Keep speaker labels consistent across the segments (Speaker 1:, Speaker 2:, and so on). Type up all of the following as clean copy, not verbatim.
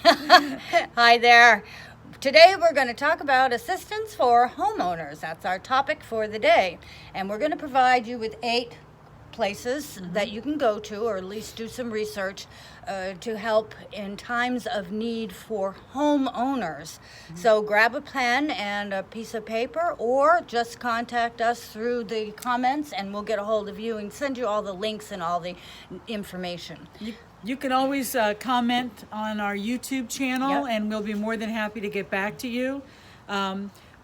Speaker 1: Hi there. Today we're going to talk about assistance for homeowners. That's our topic for the day. And we're going to provide you with 8 places that you can go to, or at least do some research to help in times of need for homeowners. So grab a pen and a piece of paper, or just contact us through the comments and we'll get a hold of you and send you all the links and all the information.
Speaker 2: You can always comment on our YouTube channel,
Speaker 1: Yep.
Speaker 2: and we'll be more than happy to get back to you.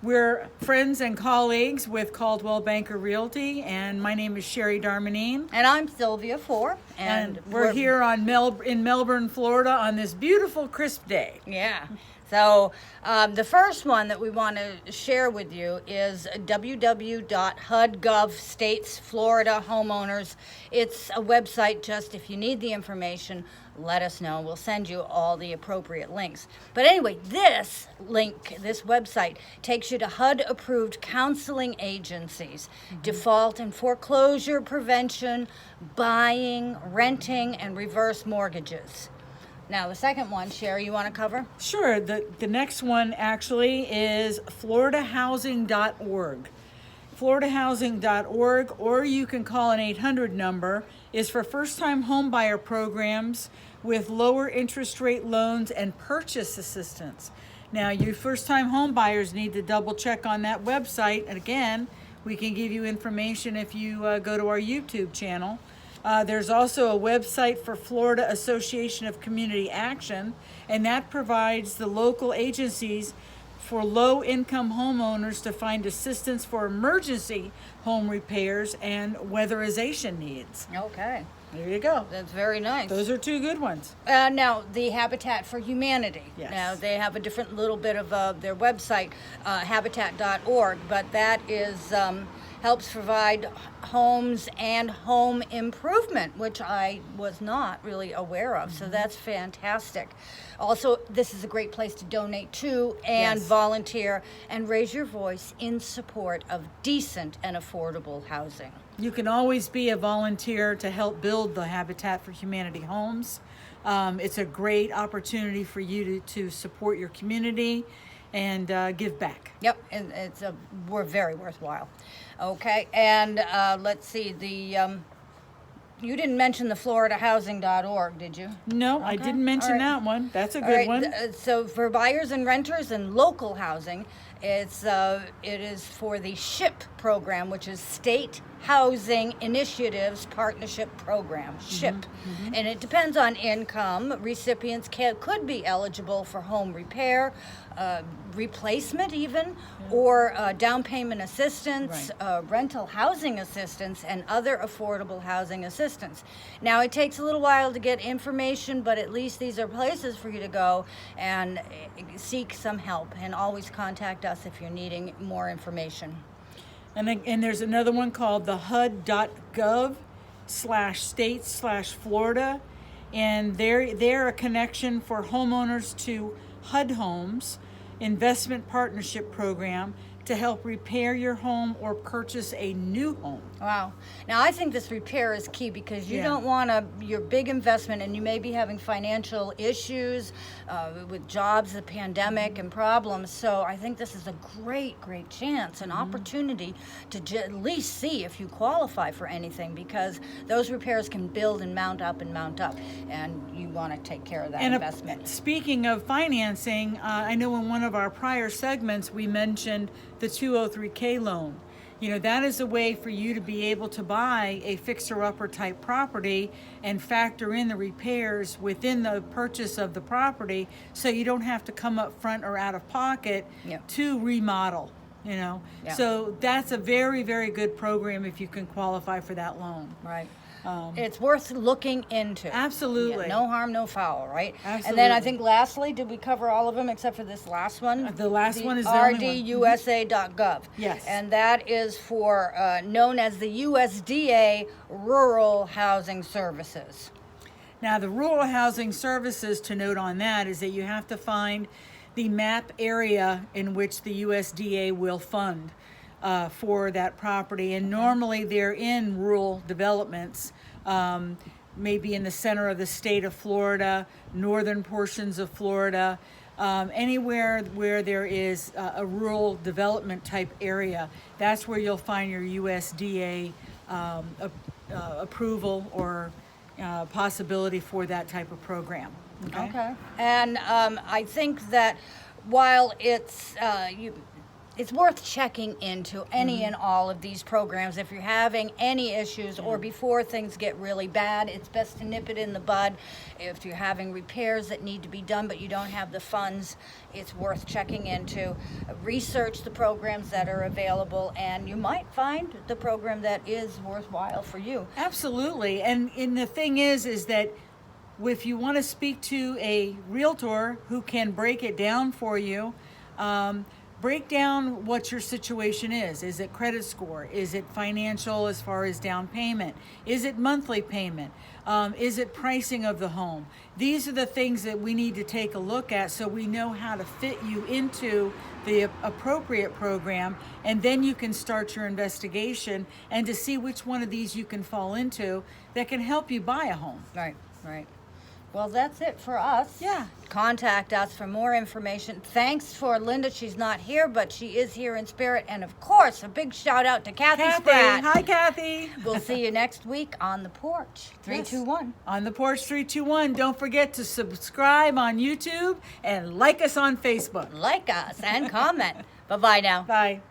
Speaker 2: We're friends and colleagues with Caldwell Banker Realty, and my name is Sherry Darmanine.
Speaker 1: And I'm Sylvia Four.
Speaker 2: And we're here in Melbourne, Florida on this beautiful, crisp day.
Speaker 1: Yeah. So the first one that we want to share with you is www.hud.gov states Florida homeowners. It's a website. Just if you need the information, let us know. We'll send you all the appropriate links. But anyway, this website takes you to HUD-approved counseling agencies, default and foreclosure prevention, buying, renting, and reverse mortgages. Now, the second one, Sherry, you want to cover?
Speaker 2: Sure. The next one actually is floridahousing.org. floridahousing.org, or you can call an 800 number, is for first-time home buyer programs with lower interest rate loans and purchase assistance. Now, you first-time home buyers need to double check on that website. And again, we can give you information if you go to our YouTube channel. There's also a website for Florida Association of Community Action, and that provides the local agencies for low-income homeowners to find assistance for emergency home repairs and weatherization needs.
Speaker 1: Okay.
Speaker 2: There you go.
Speaker 1: That's very nice.
Speaker 2: Those are 2 good ones.
Speaker 1: Now, the Habitat for Humanity.
Speaker 2: Yes.
Speaker 1: Now, they have a different little bit of their website, habitat.org, but that is helps provide homes and home improvement, which I was not really aware of. So that's fantastic. Also, this is a great place to donate to and
Speaker 2: Yes.
Speaker 1: volunteer and raise your voice in support of decent and affordable housing.
Speaker 2: You can always be a volunteer to help build the Habitat for Humanity homes. It's a great opportunity for you to support your community and give back.
Speaker 1: Yep, and we're very worthwhile. Okay, and let's see, you didn't mention the floridahousing.org, did you?
Speaker 2: No, I
Speaker 1: Okay.
Speaker 2: didn't mention
Speaker 1: All right.
Speaker 2: that one. That's a
Speaker 1: All
Speaker 2: good
Speaker 1: right,
Speaker 2: one.
Speaker 1: so for buyers and renters and local housing, it is for the SHIP program, which is State Housing Initiatives Partnership Program, SHIP. And it depends on income. Recipients could be eligible for home repair, replacement even, or down payment assistance, rental housing assistance, and other affordable housing assistance. Now, it takes a little while to get information, but at least these are places for you to go and seek some help, and always contact us if you're needing more information.
Speaker 2: And there's another one called the HUD.gov/state/Florida, and they're a connection for homeowners to HUD Homes Investment Partnership Program to help repair your home or purchase a new home.
Speaker 1: Wow. Now, I think this repair is key, because you
Speaker 2: Yeah.
Speaker 1: don't want your big investment, and you may be having financial issues with jobs, the pandemic, and problems. So I think this is a great, great chance, an opportunity to at least see if you qualify for anything, because those repairs can build and mount up, and you want to take care of that investment.
Speaker 2: Speaking of financing, I know in one of our prior segments we mentioned the 203K loan. You know, that is a way for you to be able to buy a fixer-upper type property and factor in the repairs within the purchase of the property, so you don't have to come up front or out of pocket to remodel, you know.
Speaker 1: Yeah.
Speaker 2: So that's a very, very good program if you can qualify for that loan.
Speaker 1: Right. It's worth looking into.
Speaker 2: Absolutely.
Speaker 1: Yeah, no harm, no foul, right?
Speaker 2: Absolutely.
Speaker 1: And then I think lastly, did we cover all of them except for this last one?
Speaker 2: The last one is the only one.
Speaker 1: RDUSA.gov.
Speaker 2: Yes.
Speaker 1: And that is for known as the USDA Rural Housing Services.
Speaker 2: Now, the rural housing services, to note on that, is that you have to find the map area in which the USDA will fund for that property. And normally they're in rural developments. maybe in the center of the state of Florida, northern portions of Florida, anywhere where there is a rural development type area. That's where you'll find your USDA approval or possibility for that type of program.
Speaker 1: Okay. And I think that while it's worth checking into any and all of these programs. If you're having any issues or before things get really bad, it's best to nip it in the bud. If you're having repairs that need to be done but you don't have the funds, it's worth checking into. Research the programs that are available, and you might find the program that is worthwhile for you.
Speaker 2: Absolutely. And the thing is that if you want to speak to a realtor who can break it down for you, break down what your situation is. Is it credit score? Is it financial as far as down payment? Is it monthly payment? Is it pricing of the home? These are the things that we need to take a look at so we know how to fit you into the appropriate program, and then you can start your investigation and to see which one of these you can fall into that can help you buy a home.
Speaker 1: Right, right. Well, that's it for us.
Speaker 2: Yeah.
Speaker 1: Contact us for more information. Thanks for Linda. She's not here, but she is here in spirit. And, of course, a big shout-out to Kathy Spratt.
Speaker 2: Hi, Kathy.
Speaker 1: We'll see you next week on The Porch. 321.
Speaker 2: On The Porch 321. Don't forget to subscribe on YouTube and like us on Facebook.
Speaker 1: Like us and comment. Bye-bye now.
Speaker 2: Bye.